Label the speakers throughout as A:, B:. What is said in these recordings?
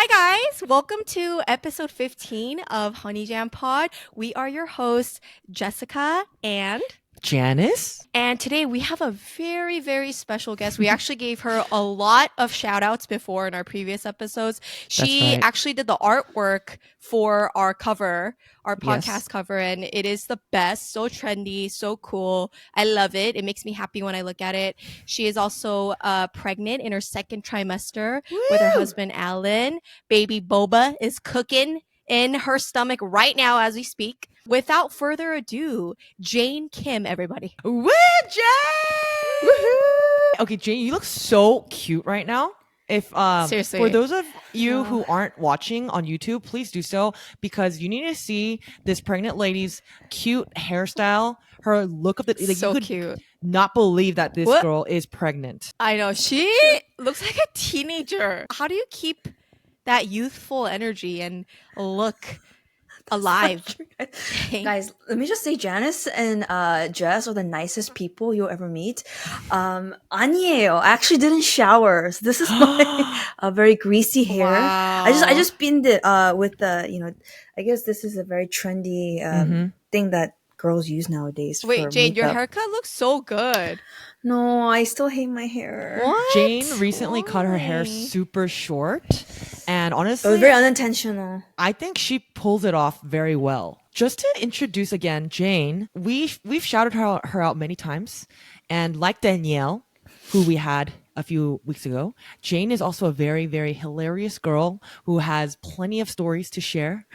A: Hi, guys. Welcome to episode 15 of Honey Jam Pod. We are your hosts, Jessica and
B: Janice?
A: And today we have a very, very special guest. We actually gave her a lot of shout outs before in our previous episodes. She
B: right.
A: actually did the artwork for our cover, our podcast
B: Yes.
A: cover, and it is the best. So trendy, so cool. I love it. It makes me happy when I look at it. She is also pregnant in her second trimester with her husband, Alan. Baby Boba is cooking in her stomach right now as we speak. Without further ado, Jane Kim, everybody.
B: Woo, Jane! Woohoo! Okay, Jane, you look so cute right now. If
A: Seriously.
B: For those of you who aren't watching on YouTube, please do so because you need to see this pregnant lady's cute hairstyle, her look of the like
A: so
B: you could
A: cute.
B: Not believe that this girl is pregnant.
A: I know. She looks like a teenager. How do you keep that youthful energy and look alive?
C: Guys, let me just say Janice and Jess are the nicest people you'll ever meet. 아니에요. I actually didn't shower. So this is my very greasy hair.
A: Wow.
C: I just pinned it with the, I guess this is a very trendy thing that girls use nowadays.
A: Wait,
C: for
A: Jane,
C: makeup.
A: your haircut looks so good.
C: No, I still hate my hair.
A: What?
B: Jane recently cut her hair super short, and honestly,
C: It was very unintentional.
B: I think she pulls it off very well. Just to introduce again, Jane, we've shouted her out many times, and like Danielle, who we had a few weeks ago, Jane is also a very, very hilarious girl who has plenty of stories to share.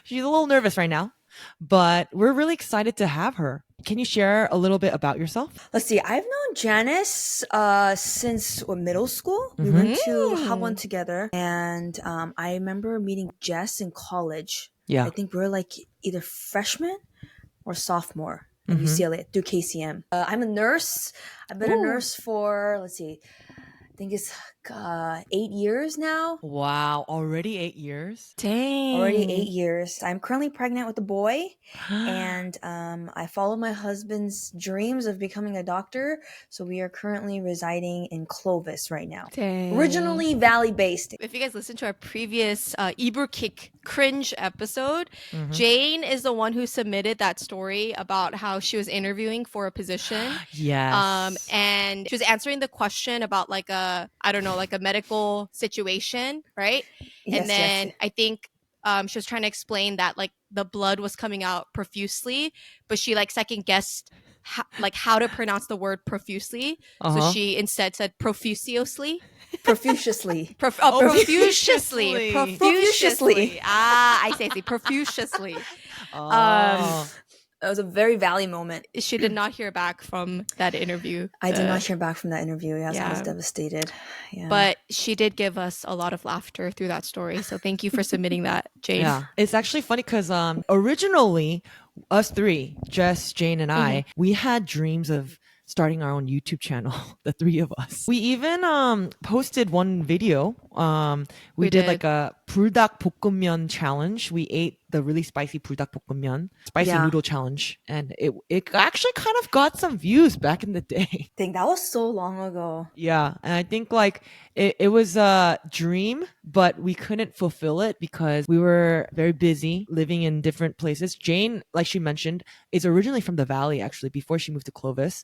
B: She's a little nervous right now, but we're really excited to have her. Can you share a little bit about yourself?
C: Let's see. I've known Janice since middle school. We went to Hagwon together, and I remember meeting Jess in college.
B: Yeah.
C: I think we were like either freshman or sophomore in UCLA through KCM. I'm a nurse. I've been a nurse for, let's see, I think it's 8 years now.
B: Wow, already 8 years?
A: Dang.
C: Already 8 years. I'm currently pregnant with a boy, and I follow my husband's dreams of becoming a doctor. So we are currently residing in Clovis right now.
A: Dang.
C: Originally Valley-based.
A: If you guys listened to our previous Kick cringe episode, Jane is the one who submitted that story about how she was interviewing for a position.
B: Yes.
A: And she was answering the question about like a medical situation, right?
C: Yes,
A: and then
C: yes.
A: I think she was trying to explain that like the blood was coming out profusely, but she like second guessed how to pronounce the word profusely. So she instead said profusely.
C: Profusely.
A: Profusely.
C: Profusely.
A: I see. Profusely.
C: It was a very Valley moment.
A: She did not hear back from that interview.
C: I did not hear back from that interview. Yes, I was
A: Yeah.
C: devastated. Yeah.
A: But she did give us a lot of laughter through that story. So thank you for submitting that, Jane.
B: Yeah. It's actually funny because originally, us three, Jess, Jane, and I, we had dreams of starting our own YouTube channel, the three of us. We even posted one video. We did like a 불닭 볶음면 challenge. We ate the really spicy 불닭 볶음면, spicy noodle challenge. And it actually kind of got some views back in the day.
C: I think that was so long ago.
B: Yeah. And I think like it was a dream, but we couldn't fulfill it because we were very busy living in different places. Jane, like she mentioned, is originally from the Valley actually before she moved to Clovis.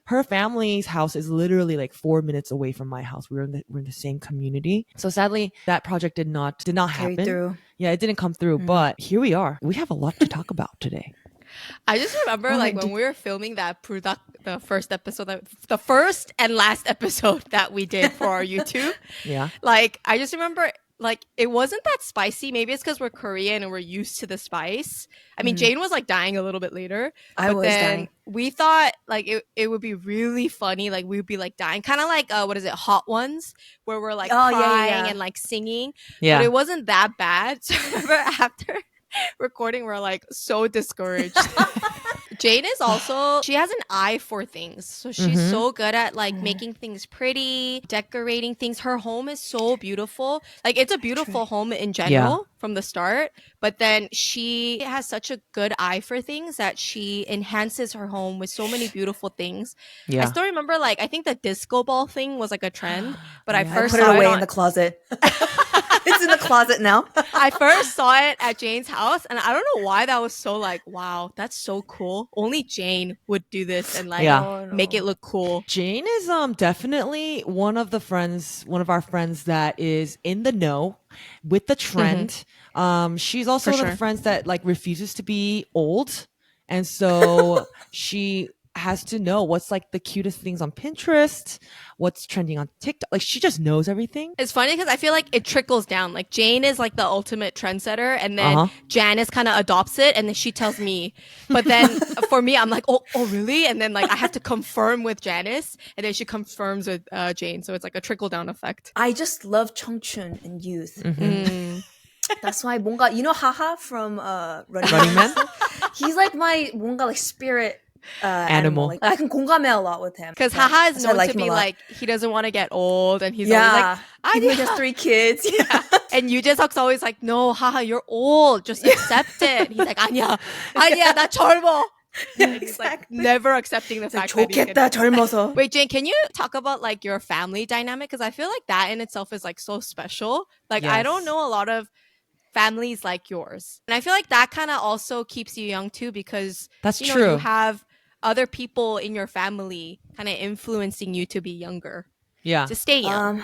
B: Her family's house is literally like 4 minutes away from my house. We're in the same community. So sadly, that project did not happen.
C: Through.
B: Yeah, it didn't come through, but here we are. We have a lot to talk about today.
A: I just remember when we were filming that product, the first and last episode that we did for our YouTube.
B: Yeah.
A: Like, I just remember like it wasn't that spicy. Maybe it's because we're Korean and we're used to the spice. I mean, Jane was like dying a little bit later.
C: I was dying.
A: We thought like it would be really funny. Like we would be like dying, kind of like Hot Ones, where we're like crying and like singing.
B: Yeah.
A: But it wasn't that bad. So I remember after recording, we're like so discouraged. Jane is also, she has an eye for things. So she's so good at like making things pretty, decorating things. Her home is so beautiful. Like it's a beautiful home in general from the start, but then she has such a good eye for things that she enhances her home with so many beautiful things. I
B: Yeah.
A: still remember like, I think the disco ball thing was like a trend, but I
B: Yeah.
C: I
A: first
C: put it
A: saw it
C: away
A: on,
C: in the closet. It's in the closet now.
A: I first saw it at Jane's house, and I don't know why that was so like, wow, that's so cool. Only Jane would do this and like
B: Yeah.
C: Oh,
A: make it
C: no.
A: look cool.
B: Jane is definitely one of our friends that is in the know with the trend. She's
A: For
B: also the
A: sure.
B: friends that like refuses to be old, and so she has to know what's like the cutest things on Pinterest, what's trending on TikTok. Like she just knows everything.
A: It's funny because I feel like it trickles down. Like Jane is like the ultimate trendsetter, and then
B: Uh-huh.
A: Janice kind of adopts it, and then she tells me. But then for me, I'm like, oh, really? And then like I have to confirm with Janice, and then she confirms with Jane. So it's like a trickle down effect.
C: I just love 청춘 and youth.
A: Mm.
C: That's why 뭔가 you know Haha from Running
B: Running Man?
C: Man? He's like my 뭔가 like spirit
B: Animal.
C: Like I can 공감해 a lot with him.
A: Because
C: Yeah,
A: Haha is
C: that's why I
A: known
C: like
A: to
C: him a
A: be
C: lot.
A: like, he doesn't want to get old, and he's always like,
C: Even though he
A: 아니야.
C: has 3 kids. Yeah.
A: And Yujae-seok's always like, no, Haha, you're old. Just accept it. He's like, 아니야, 나 젊어. And he's like
C: exactly.
A: never accepting the fact that he's
C: 좋겠다 젊어서.
A: Wait, Jane, can you talk about like your family dynamic? Because I feel like that in itself is like so special. Like I don't
B: Yes.
A: know a lot of families like yours. And I feel like that kind of also keeps you young too, because
B: That's
A: you know,
B: true.
A: you have other people in your family kind of influencing you to be younger,
B: Yeah.
A: to stay young.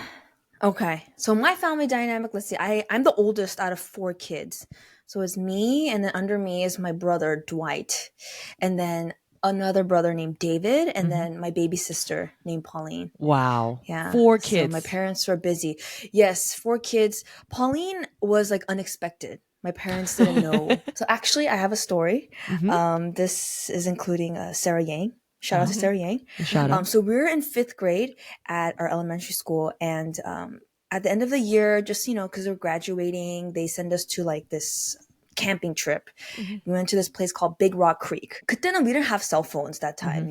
C: Okay, so my family dynamic, let's see, I'm the oldest out of 4 kids. So it's me, and then under me is my brother, Dwight. And then another brother named David, and then my baby sister named Pauline.
B: Wow.
C: Yeah.
B: 4
C: So
B: kids.
C: my parents were busy. Yes, 4 kids. Pauline was like unexpected. My parents didn't know. So actually, I have a story. This is including Sarah Yang. Shout out to Sarah Yang.
B: Shout out.
C: So we were in 5th grade at our elementary school, and at the end of the year, just because we're graduating, they send us to like this camping trip. We went to this place called Big Rock Creek. 그때는 we didn't have cell phones that time,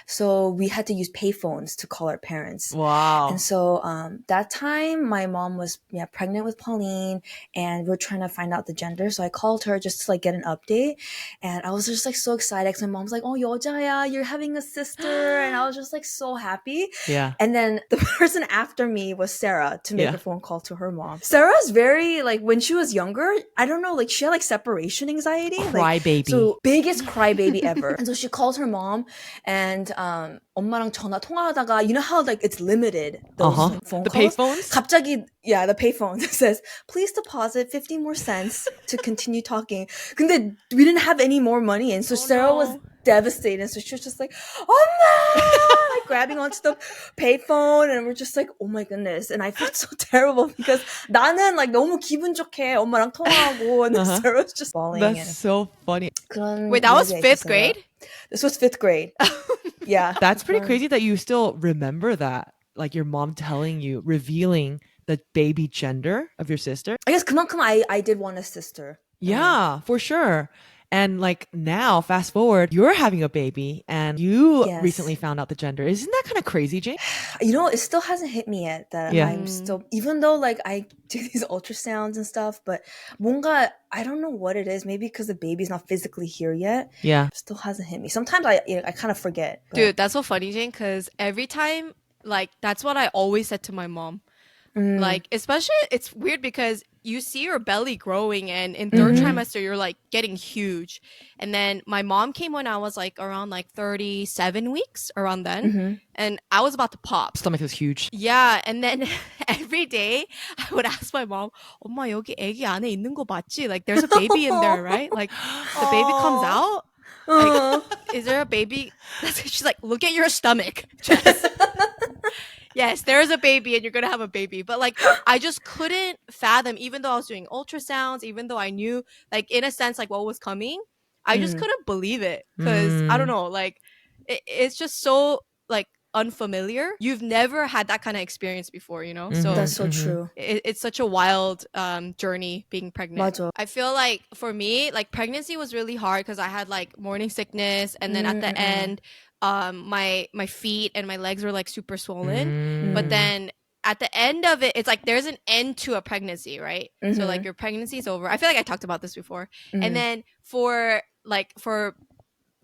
C: so we had to use payphones to call our parents.
B: Wow.
C: And so that time, my mom was pregnant with Pauline, and we're trying to find out the gender. So I called her just to like get an update, and I was just like so excited because my mom's like, "Oh, 여자야, you're having a sister," and I was just like so happy.
B: Yeah.
C: And then the person after me was Sarah to make a phone call to her mom. Sarah's very like when she was younger, I don't know, like she had like separation anxiety,
B: Crybaby.
C: so biggest crybaby ever. And so she calls her mom, and 엄마랑 전화 통화하다가, you know how like it's limited, those like, phone
B: The
C: calls?
B: payphones?
C: 갑자기, the payphone says, please deposit 50 more cents to continue talking. 근데 we didn't have any more money, and so Sarah was devastated. So she was just like, 엄마! Like grabbing onto the payphone, and we're just like, oh my goodness. And I felt so terrible because 나는 like 너무 기분 좋게 엄마랑 통화하고, and then Sarah was just bawling.
B: That's so funny.
A: Wait, that was 5th grade?
C: This was 5th grade. Yeah.
B: That's pretty crazy that you still remember that. Like your mom telling you, revealing the baby gender of your sister.
C: I guess 그만큼 I did want a sister.
B: Yeah, for sure. And like now, fast forward, you're having a baby and you recently found out the gender. Isn't that kind of crazy, Jane?
C: It still hasn't hit me yet that I'm still, even though like I do these ultrasounds and stuff, but 뭔가, I don't know what it is. Maybe because the baby's not physically here yet.
B: Yeah.
C: Still hasn't hit me. Sometimes I kind of forget. But.
A: Dude, that's so funny, Jane, because every time, like, that's what I always said to my mom. Like, especially, it's weird because you see your belly growing, and in 3rd trimester, you're like getting huge. And then my mom came when I was like around like 37 weeks, around then. And I was about to pop.
B: Stomach was huge.
A: Yeah. And then every day I would ask my mom, 엄마, 여기 애기 안에 있는 거 맞지? Like, there's a baby in there, right? Like, the baby comes out? Like, is there a baby? She's like, look at your stomach, Jess. Yes, there's a baby and you're going to have a baby. But like, I just couldn't fathom, even though I was doing ultrasounds, even though I knew, like, in a sense, like what was coming, I just couldn't believe it. Because I don't know, like, it's just so, like, unfamiliar. You've never had that kind of experience before, you know? So
C: That's so true.
A: it's such a wild journey being pregnant.
C: 맞아.
A: I feel like for me, like pregnancy was really hard because I had like morning sickness, and then at the end, my feet and my legs were like super swollen. But then at the end of it, it's like there's an end to a pregnancy, right? So like your pregnancy is over. I feel like I talked about this before. And then for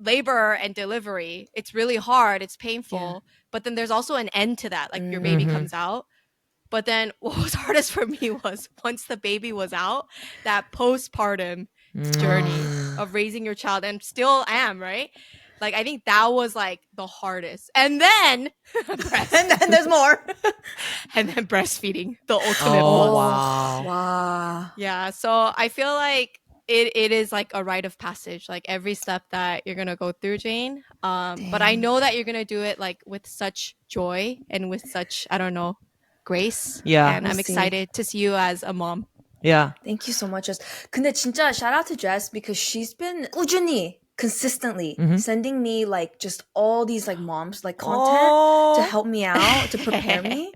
A: labor and delivery, it's really hard, it's painful, but then there's also an end to that, like your baby comes out. But then what was hardest for me was once the baby was out, that postpartum journey of raising your child, and still am, right? Like I think that was like the hardest. And then
C: And then there's more.
A: and then breastfeeding, the ultimate
B: Oh,
A: plus.
B: wow.
C: Wow.
A: Yeah, so I feel like it is like a rite of passage, like every step that you're gonna go through, Jane. But I know that you're gonna do it like with such joy and with such, I don't know, grace.
B: Yeah.
A: And I'm
C: We'll see.
A: excited to see you as a mom.
B: Yeah.
C: Thank you so much, Jess. 근데 진짜 shout out to Jess because she's been 꾸준히, consistently sending me like just all these like moms like content to help me out, to prepare me.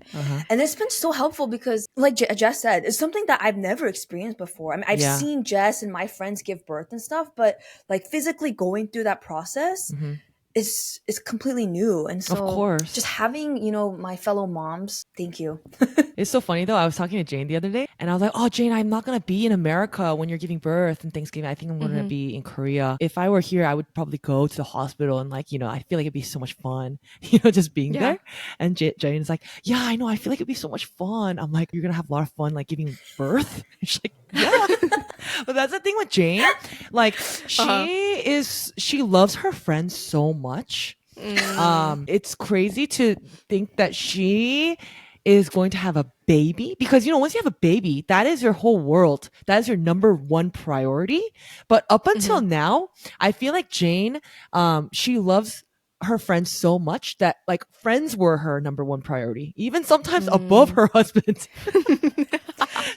C: And it's been so helpful because like Jess said, it's something that I've never experienced before. I mean, I've seen Jess and my friends give birth and stuff, but like physically going through that process is completely new. And so
B: Of course.
C: just having, you know, my fellow moms, thank you.
B: It's so funny though. I was talking to Jane the other day and I was like, oh, Jane, I'm not going to be in America when you're giving birth and Thanksgiving. I think I'm going to be in Korea. If I were here, I would probably go to the hospital and like, you know, I feel like it'd be so much fun, you know, just being there. And Jane's like, yeah, I know. I feel like it'd be so much fun. I'm like, you're going to have a lot of fun, like giving birth. She's like, yeah. But that's the thing with Jane. Like she loves her friends so much. It's crazy to think that she is going to have a baby because, you know, once you have a baby, that is your whole world. That is your number one priority. But up until now, I feel like Jane, she loves her friends so much that like friends were her number one priority, even sometimes above her husband.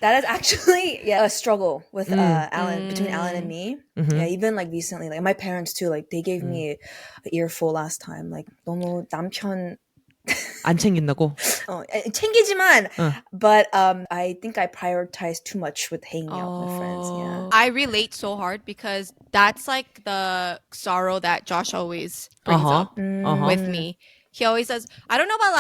C: That is actually a struggle with Alan, between Alan and me. Yeah, even like recently, like my parents too, like they gave me an earful last time. Like 너무 남편
B: 안 챙긴다고.
C: 챙기지만, but I think I prioritized too much with hanging out with my friends. Yeah.
A: I relate so hard because that's like the sorrow that Josh always brings up with me. He always says, I don't know about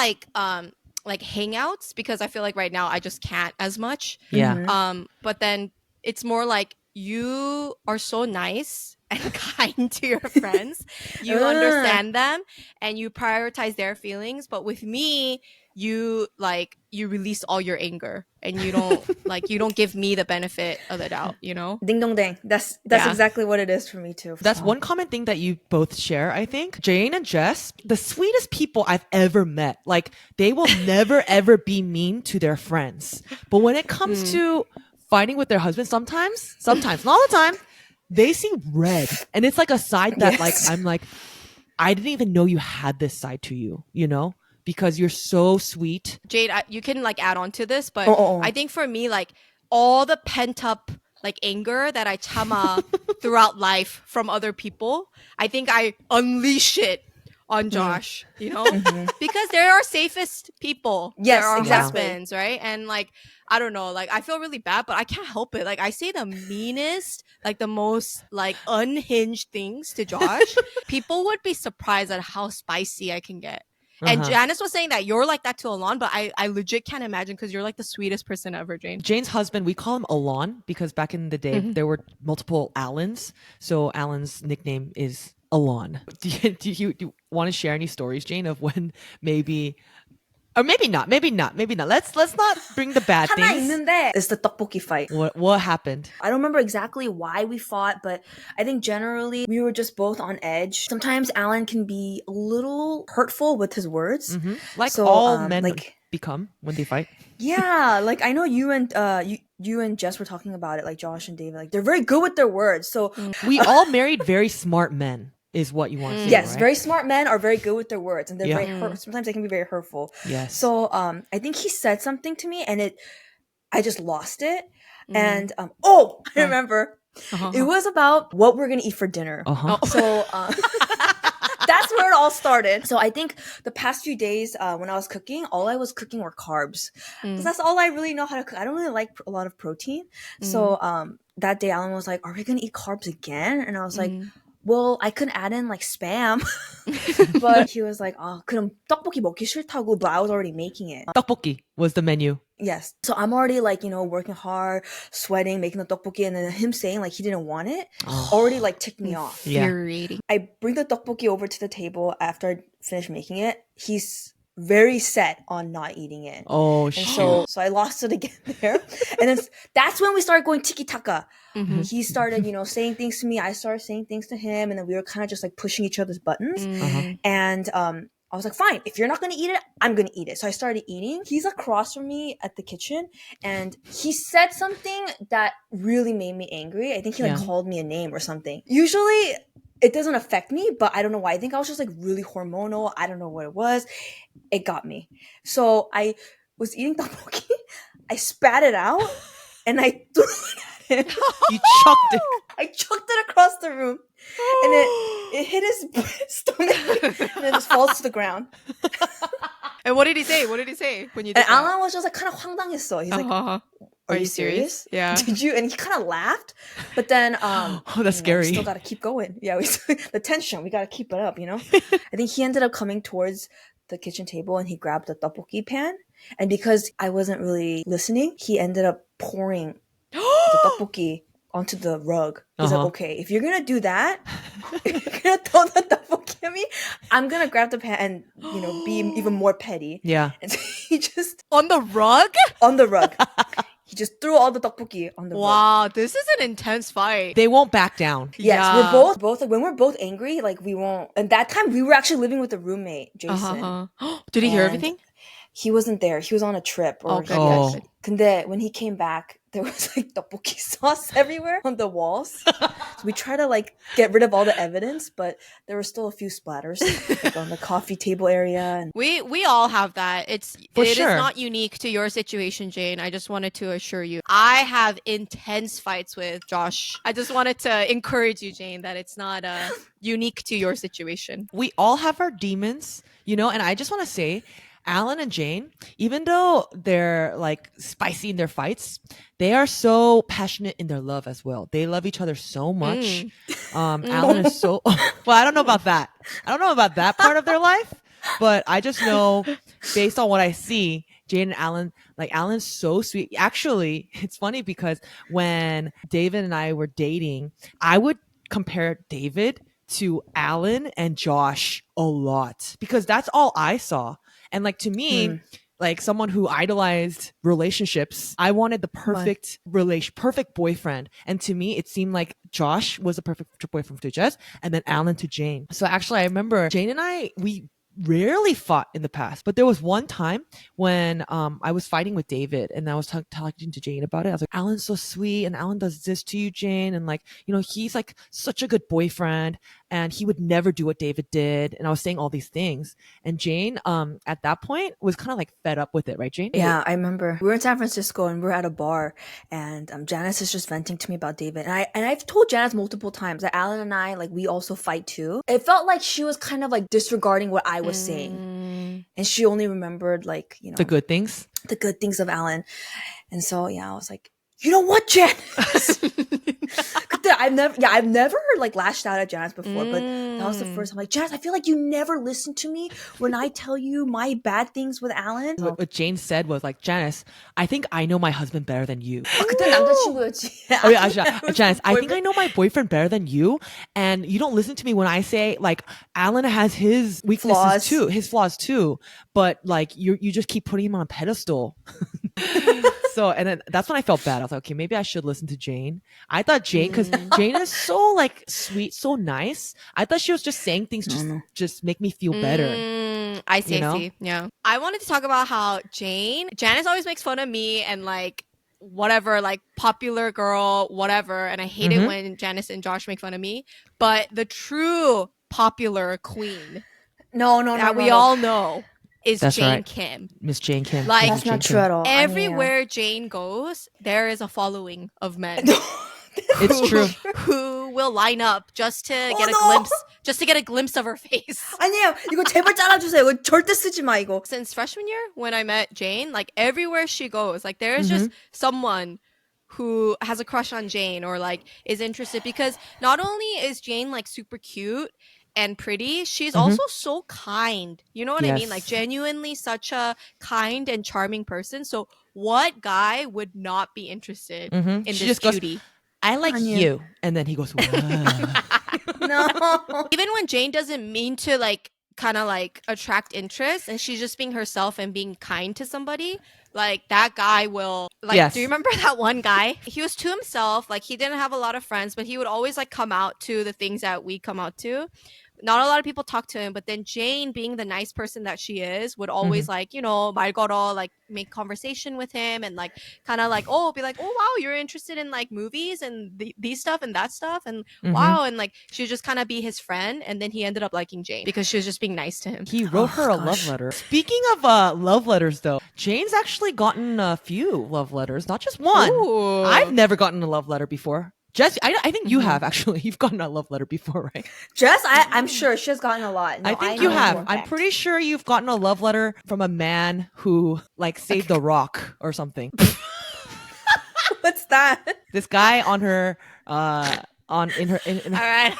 A: like hangouts because I feel like right now I just can't as much.
B: Yeah.
A: But then it's more like you are so nice and kind to your friends. You understand them and you prioritize their feelings. But with me, you release all your anger and you don't give me the benefit of the doubt, you know?
C: Ding dong dang. That's exactly what it is for me too.
B: That's one common thing that you both share, I think. Jane and Jess, the sweetest people I've ever met. Like, they will never, ever be mean to their friends. But when it comes to fighting with their husbands, sometimes, not all the time, they see red. And it's like a side that like, I'm like, I didn't even know you had this side to you, you know? Because you're so sweet.
A: Jade, you can like add on to this, but I think for me, like all the pent up like anger that I chama throughout life from other people, I think I unleash it on Josh, you know, because they're our safest people.
C: Yes,
A: they're our
C: exactly.
A: husbands, right? And like, I don't know, like I feel really bad, but I can't help it. Like I say the meanest, like the most like unhinged things to Josh. People would be surprised at how spicy I can get. And Janice was saying that you're like that to Alon, but I legit can't imagine because you're like the sweetest person ever, Jane.
B: Jane's husband, we call him Alon because back in the day, there were multiple Allens. So Alan's nickname is Alon. Do you want to share any stories, Jane, of when maybe... Or maybe not. Let's not bring the bad
C: 하나
B: things.
C: 있는데 it's the tteokbokki fight.
B: What happened?
C: I don't remember exactly why we fought, but I think generally we were just both on edge. Sometimes Alan can be a little hurtful with his words.
B: Like
C: so,
B: all men
C: like,
B: become when they fight.
C: Yeah, like I know you and Jess were talking about it, like Josh and David. Like they're very good with their words. So
B: We all married very smart men. Is what you want to say,
C: yes,
B: right?
C: very smart men are very good with their words, and they're very sometimes they can be very hurtful.
B: Yes.
C: So I think he said something to me, and I just lost it. And I remember It was about what we're gonna eat for dinner.
B: Uh-huh.
C: So that's where it all started. So I think the past few days when I was cooking, all I was cooking were carbs because that's all I really know how to cook. I don't really like a lot of protein. So that day Alan was like, "Are we gonna eat carbs again?" And I was like, "Well, I could add in like spam," but he was like, "Oh, 그럼 떡볶이 먹기 싫다고." But I was already making it.
B: Tteokbokki was the menu.
C: Yes. So I'm already like, working hard, sweating, making the tteokbokki, and then him saying like he didn't want it already like ticked me off.
A: Infuriating.
C: I bring the tteokbokki over to the table after I finish making it. He's very set on not eating it.
B: Oh,
C: And
B: shit.
C: so I lost it again there. And then that's when we started going tiki-taka. He started, saying things to me. I started saying things to him. And then we were kind of just like pushing each other's buttons. And I was like, fine, if you're not going to eat it, I'm going to eat it. So I started eating. He's across from me at the kitchen. And he said something that really made me angry. I think he called me a name or something. Usually it doesn't affect me, but I don't know why. I think I was just like really hormonal. I don't know what it was. It got me. So I was eating tteokbokki. I spat it out and I threw it at him.
B: You chucked it.
C: I chucked it across the room and it hit his stomach and it just falls to the ground.
A: And what did he say? What did he say when you did
C: And
A: that?
C: Alan was just like kind of 황당했어. He's like, are you serious?
A: Yeah.
C: Did you? And he kind of laughed, but then
B: that's scary.
C: We still got to keep going. Yeah, the tension, we got to keep it up, I think he ended up coming towards the kitchen table and he grabbed the tteokbokki pan. And because I wasn't really listening, he ended up pouring the tteokbokki onto the rug. He's like, okay, if you're gonna do that, if you're gonna throw the tteokbokki at me, I'm gonna grab the pan and be even more petty.
B: Yeah.
C: And so he just
A: On the rug?
C: on the rug. He just threw all the tteokbokki on the rug.
A: Wow, this is an intense fight.
B: They won't back down.
C: Yes,
A: Yeah.
C: we're both like when we're both angry, like we won't. And that time we were actually living with a roommate, Jason.
A: Did he hear
C: And
A: everything?
C: He wasn't there. He was on a trip. Or
A: Okay,
B: Oh.
A: good.
C: 근데 when he came back, there was like tteokbokki sauce everywhere on the walls. So we tried to like get rid of all the evidence, but there were still a few splatters like on the coffee table area. And
A: We all have that. It
B: For
A: is
B: sure.
A: not unique to your situation, Jane. I just wanted to assure you. I have intense fights with Josh. I just wanted to encourage you, Jane, that it's not unique to your situation.
B: We all have our demons, and I just want to say, Alan and Jane, even though they're like spicy in their fights, they are so passionate in their love as well. They love each other so much. Alan is so well, I don't know about that. I don't know about that part of their life, but I just know based on what I see, Jane and Alan, like Alan's so sweet. Actually, it's funny because when David and I were dating, I would compare David to Alan and Josh a lot because that's all I saw. And like to me, like someone who idolized relationships, I wanted the perfect perfect boyfriend. And to me, it seemed like Josh was the perfect boyfriend to Jess and then Alan to Jane. So actually I remember Jane and we rarely fought in the past, but there was one time when I was fighting with David and I was talking to Jane about it. I was like, Alan's so sweet and Alan does this to you, Jane, and like, he's like such a good boyfriend and he would never do what David did. And I was saying all these things, and Jane at that point was kind of like fed up with it, right, Jane?
C: yeah, I remember we were in San Francisco and we were at a bar and Janice is just venting to me about David, and I've told Janice multiple times that Alan and I, like, we also fight too. It felt like she was kind of like disregarding what I was saying, and she only remembered like
B: The good things.
C: the good things of Alan. And so yeah, I was like, you know what, Janice? I've never like lashed out at Janice before, but that was the first time. Like, Janice, I feel like you never listen to me when I tell you my bad things with Alan.
B: What Jane said was like, Janice, I think I know my husband better than you.
C: 그때 남자친구였지.
B: Oh yeah, Janice, I think I know my boyfriend better than you, and you don't listen to me when I say like Alan has his weaknesses his flaws too, but like you just keep putting him on a pedestal. So, and then that's when I felt bad. I was like, okay, maybe I should listen to Jane. I thought Jane, because Jane is so like sweet, so nice. I thought she was just saying things just make me feel better.
A: I see. Yeah. I wanted to talk about how Janice always makes fun of me and like whatever, like popular girl, whatever. And I hate it when Janice and Josh make fun of me. But the true popular queen that we all know is
B: That's
A: Jane
B: right.
A: Kim.
B: Miss Jane Kim.
A: Like,
C: That's not true at all.
A: Everywhere Jane goes, there is a following of men.
B: It's true.
A: who will line up just to get a
C: no.
A: glimpse of her face.
C: 아니에요. 이거 제발 잘라주세요. 이거 절대 쓰지 마 이거.
A: Since freshman year, when I met Jane, like everywhere she goes, like there is just someone who has a crush on Jane or like is interested, because not only is Jane like super cute and pretty, she's also so kind. You know what I mean? Like
B: Yes.
A: genuinely such a kind and charming person. So what guy would not be interested in
B: She
A: this
B: just goes,
A: cutie?
B: I like
C: 아니에요.
B: you. And then he goes, wow.
C: No.
A: Even when Jane doesn't mean to like kind of like attract interest and she's just being herself and being kind to somebody, like that guy will like
B: Yes.
A: do you remember that one guy? He was to himself, like he didn't have a lot of friends, but he would always like come out to the things that we come out to. Not a lot of people talk to him, but then Jane, being the nice person that she is, would always like, you know, 말 걸어, like make conversation with him and like kind of like, oh, be like, oh wow, you're interested in like movies and these stuff and that stuff and wow, and like she would just kind of be his friend, and then he ended up liking Jane because she was just being nice to him.
B: He wrote her a love letter. Speaking of love letters, though, Jane's actually gotten a few love letters, not just one.
A: Ooh.
B: I've never gotten a love letter before. Jess, I think you have actually. You've gotten a love letter before, right?
C: Jess, I'm sure she's gotten a lot. No,
B: I think you
C: know
B: have.
C: for a
B: I'm
C: fact.
B: pretty sure you've gotten a love letter from a man who like saved a rock or something.
C: What's that?
B: This guy on her on in her in
A: All right.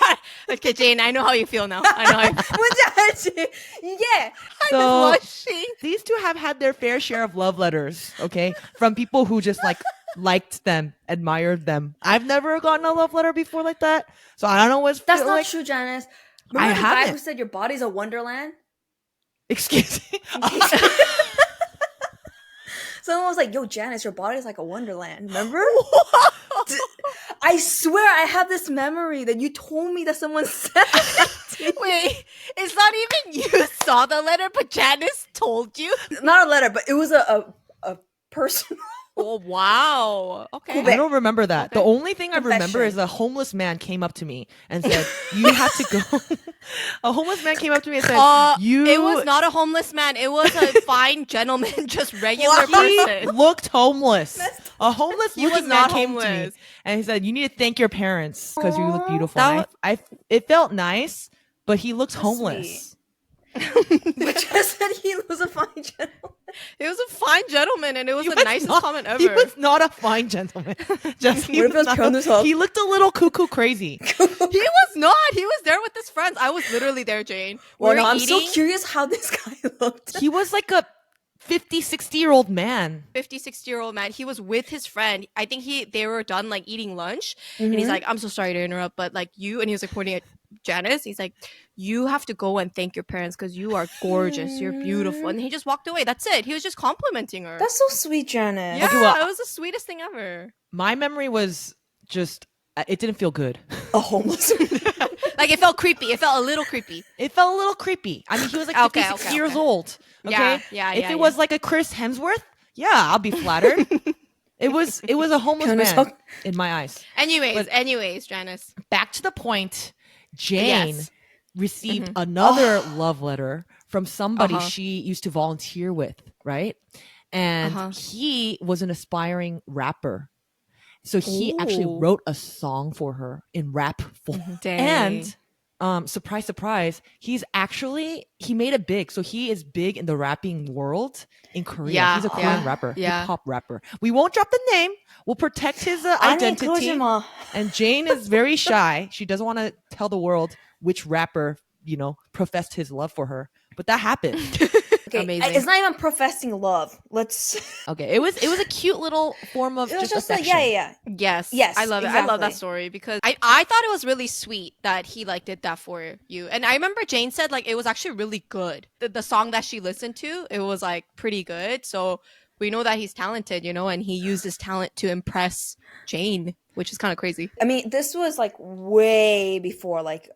A: Okay, Jane, I know how you feel now. I know how you
C: 뭔지 알지? 이게
B: so
A: blushing.
B: these two have had their fair share of love letters, okay, from people who just like liked them, admired them. I've never gotten a love letter before like that, so I don't know what's
C: that's
B: feel
C: not
B: like.
C: true, Janice.
B: I
C: Remember the guy
B: haven't.
C: who said your body's a wonderland?
B: Excuse me.
C: Someone was like, "Yo, Janice, your body's like a wonderland." Remember? I swear, I have this memory that you told me that someone said. That to me.
A: Wait, it's not even you saw the letter, but Janice told you?
C: Not a letter, but it was a person.
A: Oh, wow. Okay.
B: I don't remember that. The
A: Okay.
B: only thing I remember
C: Confession.
B: is a homeless man came up to me and said, "You have to go." A homeless man came up to me and said, "You."
A: It was not a homeless man. It was a fine gentleman, just regular
B: He
A: person.
B: looked homeless. A homeless
A: He was
B: looking man
A: not
B: came to me
A: homeless.
B: and he said, "You need to thank your parents because you look
C: Aw.
B: beautiful."
A: That
B: And it felt nice, but he looks
C: That's
B: homeless.
C: But Jess said he was a fine gentleman.
A: It was a fine gentleman, and it was
B: He
A: the
B: was
A: nicest
B: not-
A: comment ever.
B: He was not a fine gentleman. Just he,
C: What if it was
B: not-
C: 변우석?
B: he looked a little cuckoo crazy.
A: He was not. He was there with his friends. I was literally there, Jane.
C: Well,
A: We
C: no,
A: were
C: I'm so
A: eating.
C: curious how this guy looked.
B: He was like a 50, 60-year-old man.
A: 50, 60-year-old man. He was with his friend. I think they were done like eating lunch, and he's like, "I'm so sorry to interrupt, but like you," and he was like pointing at Janice. He's like, "You have to go and thank your parents because you are gorgeous. You're beautiful." And he just walked away. That's it. He was just complimenting her.
C: That's so sweet, Janice.
A: yeah,
B: Okay, well-
A: it was the sweetest thing ever.
B: My memory was just, it didn't feel good.
C: A homeless.
A: Like it felt creepy. It felt a little creepy.
B: It felt a little creepy. I mean, he was like 50,
A: Okay,
B: 60
A: okay,
B: years
A: okay.
B: old. Okay?
A: Yeah,
B: If
A: yeah,
B: it was like a Chris Hemsworth, yeah, I'll be flattered. It was a homeless man
C: 변우석.
B: in my eyes.
A: Anyways, Janice.
B: Back to the point, Jane
A: Yes.
B: received another love letter from somebody
A: Uh-huh.
B: she used to volunteer with, right? And
A: Uh-huh.
B: he was an aspiring rapper. So he actually
A: Ooh.
B: wrote a song for her in rap form.
A: Dang.
B: And surprise, surprise, he made it big. So he is big in the rapping world in Korea.
A: Yeah,
B: He's a Korean
A: yeah,
B: rapper,
A: yeah.
B: hip hop rapper. We won't drop the name. We'll protect his
C: 아니,
B: identity.
C: 그러지 마.
B: And Jane is very shy. She doesn't want to tell the world which rapper, professed his love for her. But that happened.
C: Okay,
A: Amazing.
C: it's not even professing love. Let's.
B: Okay, it was a cute little form of
C: It was
B: just
C: just like,
B: affection.
C: yeah.
A: Yes, I love it. I love that
C: exactly.
A: story because I thought it was really sweet that he like did that for you. And I remember Jane said like it was actually really good. The song that she listened to, it was like pretty good. So we know that he's talented, and he used his talent to impress Jane, which is kind of crazy.
C: I mean, this was like way before like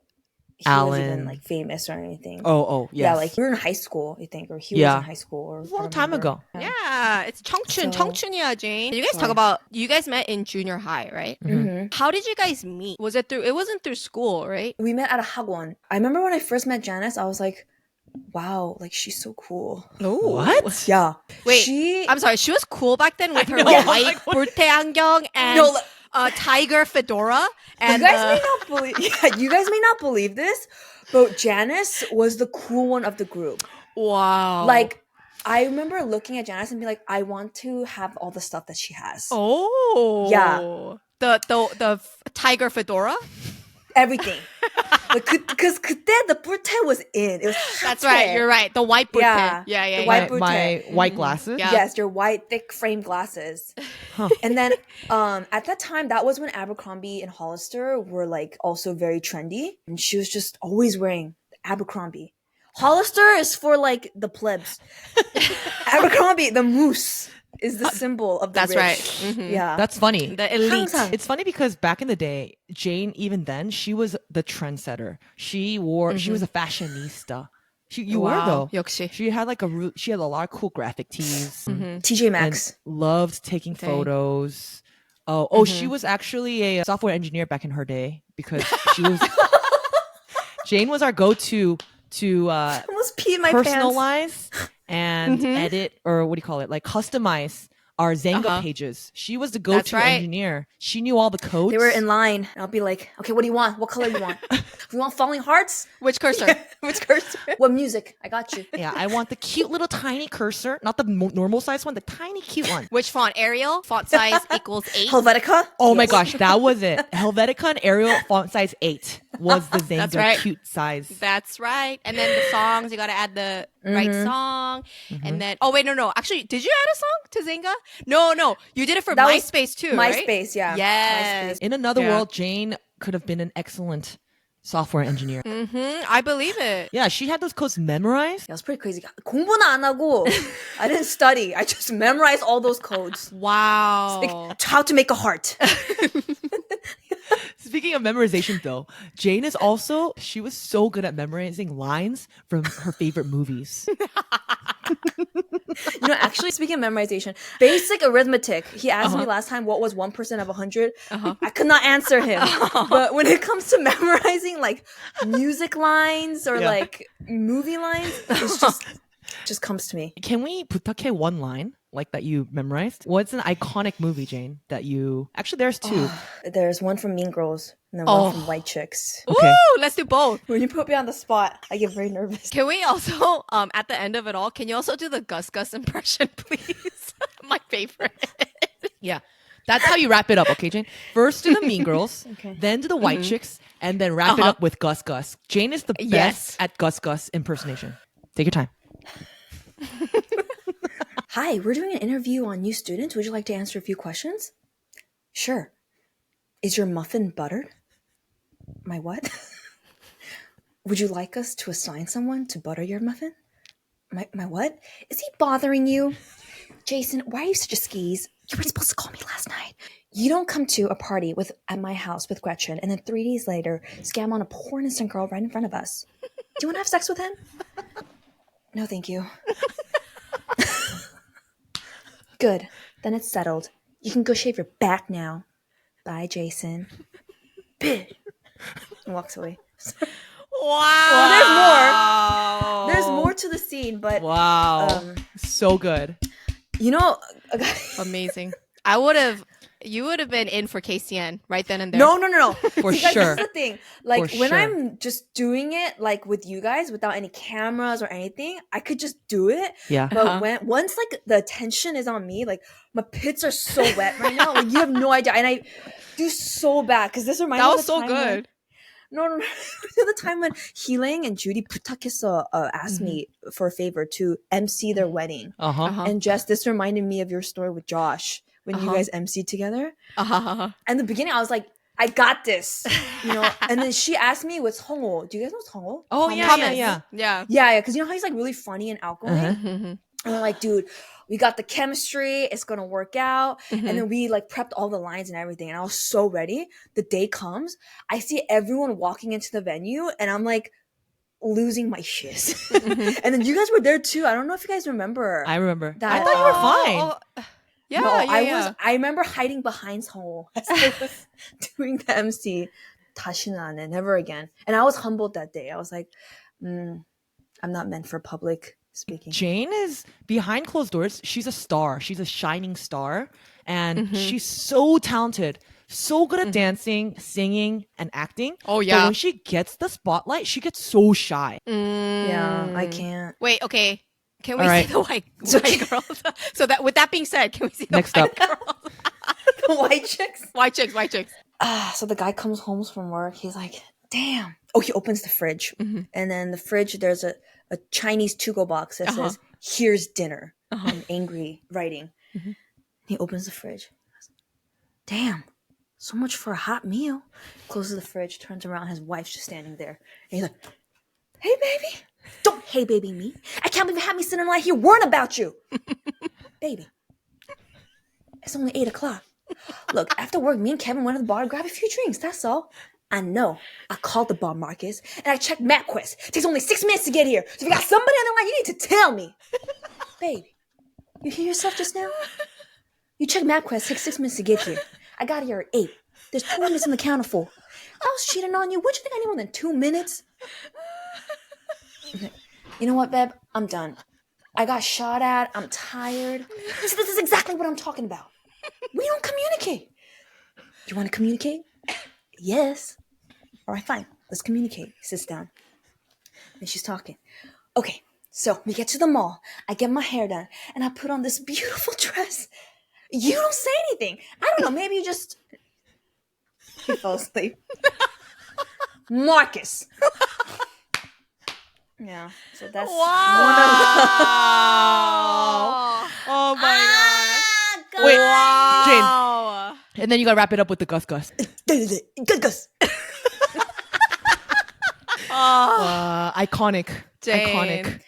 C: he was
B: Alan.
C: even like famous or anything.
B: Oh, yes.
C: Yeah, like we were in high school, I think, or he
B: Yeah.
C: was in high school. Or
B: It was a long
C: I
B: time
C: remember.
B: ago.
A: Yeah, it's 청춘,
C: So-
A: 청춘이야, Jane. You guys talk
C: Sorry.
A: about you guys met in junior high, right?
C: Mhm.
A: How did you guys meet? It wasn't through school, right?
C: We met at a hagwon. I remember when I first met Janice, I was like, wow, like she's so cool.
B: What?
C: Yeah.
A: Wait,
C: she.
A: I'm sorry, she was cool back then with her
B: know,
A: like,
B: I was
A: white burte 안경 and
C: No, like-
A: tiger fedora, and
C: You guys may not believe. Yeah, you guys may not believe this, but Janice was the cool one of the group.
A: wow.
C: Like, I remember looking at Janice and be like, I want to have all the stuff that she has.
A: oh
C: Yeah.
A: the tiger fedora.
C: Everything. Because 그때 the 뿔테 was in. It was
A: That's
C: 핫해.
A: right. You're right. The white burte.
C: Yeah.
A: Yeah.
C: The white
B: my
C: burte.
B: white glasses.
A: Yeah.
C: Yes, your white thick frame glasses.
B: Huh.
C: And then at that time, that was when Abercrombie and Hollister were like also very trendy. And she was just always wearing Abercrombie. Hollister is for like the plebs. Abercrombie, the moose, is the symbol of the
A: That's
C: rich.
A: right. Mhm.
C: Yeah.
B: That's funny.
A: The elite.
C: 항상.
B: It's funny because back in the day, Jane, even then, she was the trendsetter. She was a fashionista. You were
A: Wow.
B: though.
A: 역시.
B: She had she had a lot of cool graphic tees.
C: TJ
B: And
C: Maxx.
B: loved taking
A: Okay.
B: photos. Oh, she was actually a software engineer back in her day because she was Jane was our go-to to
C: Almost peed my pants.
B: personalize and edit, or what do you call it? Like customize our Zanga pages. She was the go-to
A: right.
B: engineer. She knew all the codes.
C: They were in line. And I'll be like, okay, what do you want? What color you want? You want falling hearts?
A: Which cursor?
C: Which cursor? What music? I got you.
B: Yeah, I want the cute little tiny cursor, not the normal size one, the tiny cute one.
A: Which font? Arial. Font size equals 8.
C: Helvetica?
B: Oh my
C: Yes.
B: gosh, that was it. Helvetica and Arial font size 8 was the Zanga
A: That's right.
B: cute size.
A: That's right. And then the songs, you got to add the right song. And then, oh, wait, no. Actually, did you add a song to Zynga? No. You did it for
C: That was
A: MySpace too, right?
C: MySpace, yeah.
A: Yes.
B: In another
A: Yeah.
B: world, Jane could have been an excellent software engineer.
A: I believe it.
C: Mm-hmm.
B: Yeah, she had those codes memorized.
C: That was pretty crazy. 공부는 안 하고 I didn't study. I just memorized all those codes.
A: Wow.
C: Like, how to make a heart.
B: Speaking of memorization though, Jane is also, she was so good at memorizing lines from her favorite movies.
C: You know, actually, speaking of memorization, basic arithmetic. He asked me last time what was 1% of 100. I could not answer him. But when it comes to memorizing like music lines or
B: Yeah.
C: like movie lines, it's just comes to me.
B: Can we 부탁해 one line like that you memorized? What's an iconic movie, Jane, that you, actually there's two.
C: There's one from Mean Girls and then
A: Oh.
C: one from White Chicks.
B: Okay.
A: Ooh, let's do both.
C: When you put me on the spot, I get very nervous.
A: Can we also, at the end of it all, can you also do the Gus Gus impression, please? My favorite.
B: Yeah. That's how you wrap it up, okay, Jane? First do the Mean Girls,
C: Okay.
B: then do the White Chicks, and then wrap it up with Gus Gus. Jane is the best
A: Yes.
B: at Gus Gus impersonation. Take your time.
C: Hi, we're doing an interview on new students. Would you like to answer a few questions? Sure. Is your muffin buttered? My what? Would you like us to assign someone to butter your muffin? My what? Is he bothering you? Jason, why are you such a skis? You were supposed to call me last night. You don't come to a party at my house with Gretchen and then 3 days later scam on a poor innocent girl right in front of us. Do you want to have sex with him? No, thank you. Good. Then it's settled. You can go shave your back now. Bye, Jason. And walks away.
A: Wow.
C: There's more to the scene, but
B: Wow. So good.
C: you know,
A: Amazing. You would have been in for KCN right then and there.
C: no.
B: For
C: See, guys,
B: sure.
C: This is the thing. Like
B: For
C: when
B: sure.
C: I'm just doing it, like with you guys, without any cameras or anything, I could just do it.
B: Yeah.
C: But once like the attention is on me, like my pits are so wet right now. Like you have no idea, and I do so bad because this reminds me
A: That
C: of
A: was
C: the
A: so
C: time
A: good.
C: No. The time when Healing and Judy 부탁해서 asked me for a favor to MC their wedding.
B: Uh-huh.
C: And Jess, this reminded me of your story with Josh when you guys MC together. And in the beginning, I was like, I got this, you know. And then she asked me, "What's Hongo? Do you guys know what's Hongo?"
B: Oh,
C: Thomas.
B: yeah,
A: Thomas.
B: yeah.
A: Yeah.
C: Yeah, because you know how he's like really funny and outgoing.
B: Uh-huh.
C: And we're like, dude, we got the chemistry. It's gonna work out. And then we like prepped all the lines and everything. And I was so ready. The day comes, I see everyone walking into the venue, and I'm like losing my shiz. And then you guys were there too. I don't know if you guys remember.
B: I remember.
C: That-
B: I thought you were fine.
A: Yeah,
C: No,
A: yeah.
C: I remember hiding behind Song as I was doing the MC. 다시는 never again. And I was humbled that day. I was like, I'm not meant for public speaking.
B: Jane is behind closed doors. She's a star. She's a shining star. And she's so talented. So good at dancing, singing, and acting.
A: Oh,
B: But
A: yeah.
B: when she gets the spotlight, she gets so shy.
C: Yeah, I can't.
A: Wait, okay. Can we
B: All
A: see
B: right.
A: the white
C: okay.
A: girls? So that with that being said, can we see the
B: Next
A: white
B: up.
A: girls?
C: The white chicks.
A: White chicks, white chicks.
C: So the guy comes home from work. He's like, damn. Oh, he opens the fridge.
A: Mhm.
C: And then the fridge, there's a Chinese to-go box that
A: Uh-huh.
C: says, here's dinner,
A: Uh-huh.
C: in angry writing.
A: Mhm.
C: He opens the fridge. Damn, so much for a hot meal. Closes the fridge, turns around, his wife's just standing there. And he's like, hey, baby. Don't hey, baby me. I can't believe you had me sitting right here worrying about you. Baby, it's only 8 o'clock. Look, after work, me and Kevin went to the bar to grab a few drinks. That's all. I know. I called the bar, Marcus, and I checked MapQuest. It takes only 6 minutes to get here. So if you got somebody on the line, you need to tell me. Baby, you hear yourself just now? You checked MapQuest. It takes 6 minutes to get here. I got here at 8. There's 2 minutes in the counter full. I was cheating on you. Would you think I need more than 2 minutes? You know what, babe? I'm done. I got shot at. I'm tired. See, this is exactly what I'm talking about. We don't communicate. You want to communicate? Yes. All right, fine. Let's communicate. He sits down. And she's talking. Okay, so we get to the mall. I get my hair done. And I put on this beautiful dress. You don't say anything. I don't know. Maybe you just... He fell asleep. Marcus. Yeah. So that's
A: Wow.
B: Oh my
C: God.
B: Wait,
A: Wow.
B: And then you gotta wrap it up with the Gus Gus.
C: Good Gus.
B: Iconic.
A: Jane,
B: Iconic.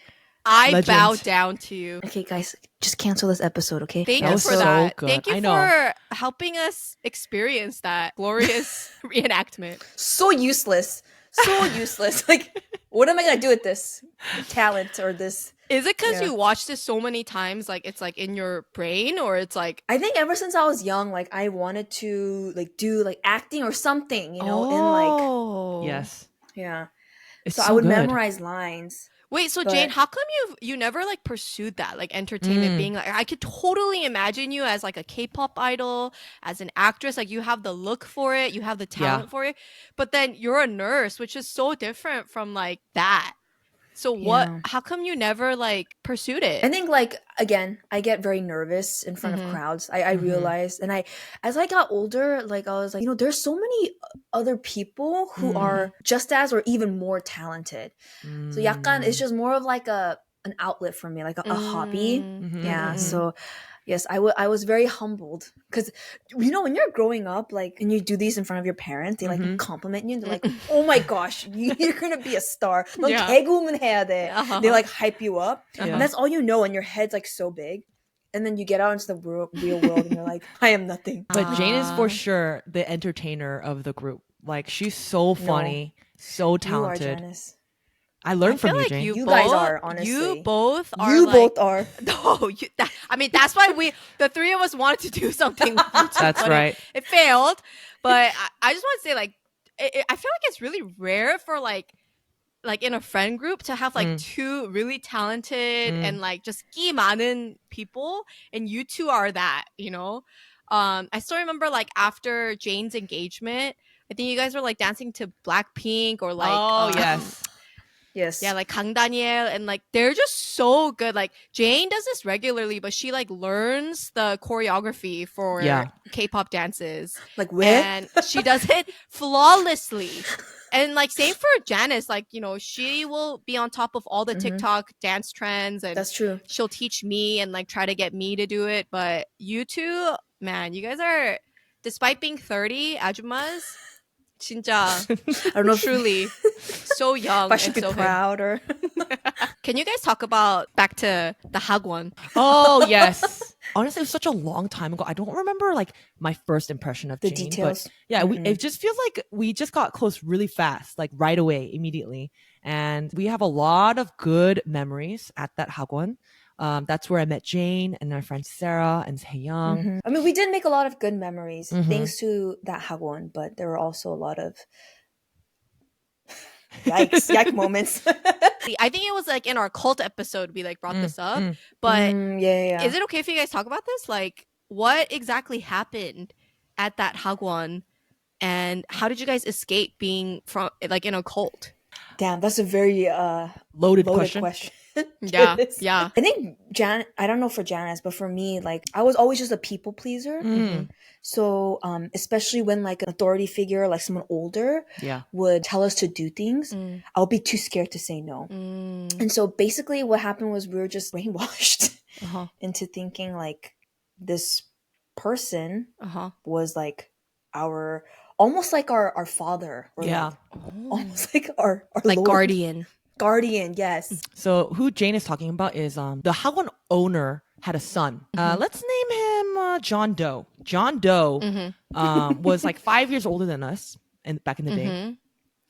A: I
B: Legend.
A: bow down to you.
C: Okay, guys, just cancel this episode, okay?
A: Thank
B: That
A: you
B: was
A: for
B: so
A: that.
B: good.
A: Thank you
B: I know.
A: for helping us experience that glorious reenactment.
C: So useless. So useless. Like, what am I gonna do with this talent or this?
A: Is it because
C: Yeah.
A: you watched this so many times, like it's like in your brain, or it's like
C: I think ever since I was young, like I wanted to like do like acting or something, you know, in
A: oh
B: Yes.
C: yeah.
B: It's
C: So
B: so
C: I would
B: good.
C: memorize lines.
A: Wait, so
C: But-
A: Jane, how come you never like pursued that, like entertainment,
B: Mm.
A: being like, I could totally imagine you as like a K-pop idol, as an actress, like you have the look for it, you have the talent for it, but then you're a nurse, which is so different from like that. So what?
C: Yeah.
A: How come you never like pursued it?
C: I think like again, I get very nervous in front
A: Mhm.
C: of crowds. I
B: Mhm.
C: realized, and as I got older, like I was like, you know, there's so many other people who
B: Mhm.
C: are just as or even more talented. So 약간 it's just more of like an outlet for me, like a hobby.
A: Mm.
C: Yeah.
A: Mhm.
C: So yes, I was very humbled because you know when you're growing up, like and you do these in front of your parents, they like
B: Mhm.
C: compliment you. And they're like, "Oh my gosh, you're gonna be a star." 넌
A: Yeah.
C: 개그우먼 해야 돼.
A: Uh-huh.
C: They like hype you up,
B: Yeah.
C: and that's all you know. And your head's like so big, and then you get out into the real world, and you're like, "I am nothing."
B: But Jane is
A: Ah.
B: for sure the entertainer of the group. Like she's so funny, so
C: You are
B: talented.
C: Janice.
B: I
A: I
B: learned
A: feel
B: from you,
A: like
B: Jane.
C: You
A: you
C: guys
A: both,
C: are, honestly.
A: You both are.
C: You
A: like,
C: both are.
A: No, I mean that's why the three of us wanted to do something with you two,
B: That's
A: but
B: right.
A: It failed, but I just want to say like I feel like it's really rare for like in a friend group to have like two really talented and like just 끼 많은 people, and you two are that, you know. I still remember like after Jane's engagement, I think you guys were like dancing to Blackpink or like
B: Oh yes.
C: Yes.
A: yeah, like Kang Daniel, and like they're just so good. Like Jane does this regularly, but she like learns the choreography for
B: Yeah.
A: K-pop dances,
C: Like where?
A: and she does it flawlessly. And like same for Janice, like you know she will be on top of all the
C: Mhm.
A: TikTok dance trends, and
C: That's true.
A: she'll teach me and like try to get me to do it. But you two, man, you guys are, despite being 30, 아줌마s, 진짜
C: I don't know if
A: truly so young
C: I should
A: and
C: be
A: so hip.
C: proud or.
A: Can you guys talk about back to the hagwon?
B: Oh yes. Honestly, it was such a long time ago. I don't remember like my first impression of
C: The
B: Jane,
C: details.
B: but yeah,
C: Mm-mm.
B: it just feels like we just got close really fast, like right away, immediately, and we have a lot of good memories at that hagwon. That's where I met Jane and my friends Sarah and Young.
C: Mhm. I mean, we did make a lot of good memories
B: Mhm.
C: thanks to that hagwon, but there were also a lot of yike moments.
A: I think it was like in our cult episode we like brought this up,
B: mm.
A: but
C: yeah.
A: is it okay if you guys talk about this? Like, what exactly happened at that hagwon, and how did you guys escape being from like in a cult?
C: Damn, that's a very
B: Loaded
C: loaded
B: question.
C: question.
A: Yeah,
C: Janice.
A: yeah.
C: I think I don't know for Janice, but for me, like I was always just a people pleaser.
B: Mm.
C: So especially when like an authority figure, like someone older,
B: Yeah.
C: would tell us to do things,
A: Mm.
C: I'll be too scared to say no.
A: Mm.
C: And so basically what happened was we were just brainwashed
A: Uh-huh.
C: into thinking like this person
A: Uh-huh.
C: was like our almost like our father, or
B: Yeah.
C: like
A: Oh.
C: almost like our
A: Like
C: Lord.
A: guardian.
C: Guardian, yes.
B: So who Jane is talking about is the hagwon owner had a son. Let's name him John Doe. John Doe
A: Mm-hmm.
B: was like 5 years older than us, and back in the day,
A: Mm-hmm.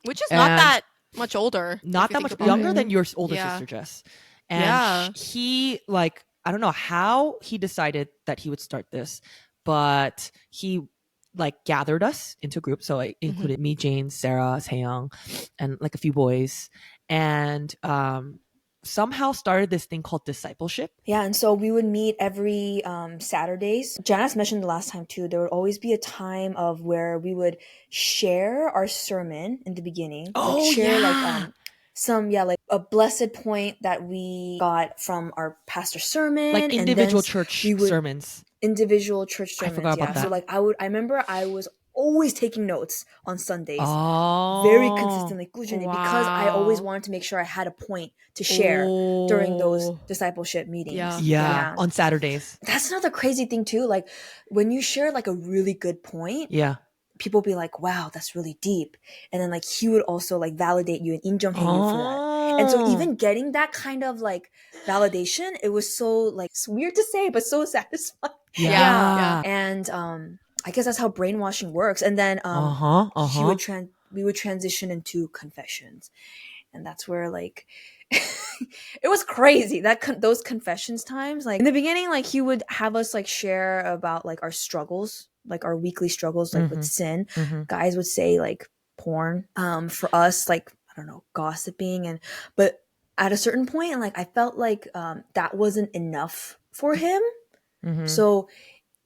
A: Which is not
B: and
A: that much older.
B: not
A: if you
B: that
A: think
B: much
A: about
B: younger
A: it.
B: than your older
A: Yeah.
B: sister Jess. And
A: Yeah.
B: he like I don't know how he decided that he would start this, but he like gathered us into a group. So it included me, Jane, Sarah, Jeong, and like a few boys, and somehow started this thing called discipleship.
C: Yeah, and so we would meet every Saturdays. Janice mentioned the last time too. There would always be a time of where we would share our sermon in the beginning.
B: Oh,
C: like share
B: yeah.
C: like some like a blessed point that we got from our pastor's sermon,
B: Like individual
C: and then
B: church
C: we would
B: sermons.
C: individual church
B: I
C: sermons.
B: forgot about
C: So
B: that.
C: like I remember I was always taking notes on Sundays.
B: Oh,
C: Very consistently, 꾸준히, because I always
A: Wow.
C: wanted to make sure I had a point to share during those
A: Oh.
C: discipleship meetings.
A: Yeah.
B: Yeah, on Saturdays.
C: That's another crazy thing too. Like when you share like a really good point,
B: Yeah.
C: people be like, "Wow, that's really deep," and then like he would also like validate you and 인정해 you for that. And so
B: Oh.
C: even getting that kind of like validation, it was so like it's weird to say, but so satisfying.
B: Yeah.
C: And I guess that's how brainwashing works. And then we would transition into confessions, and that's where like it was crazy that those confessions times. Like in the beginning, like he would have us like share about like our struggles, like our weekly struggles, like with sin. Guys would say like porn. For us, like I don't know, gossiping, and but at a certain point, like I felt like that wasn't enough for him. So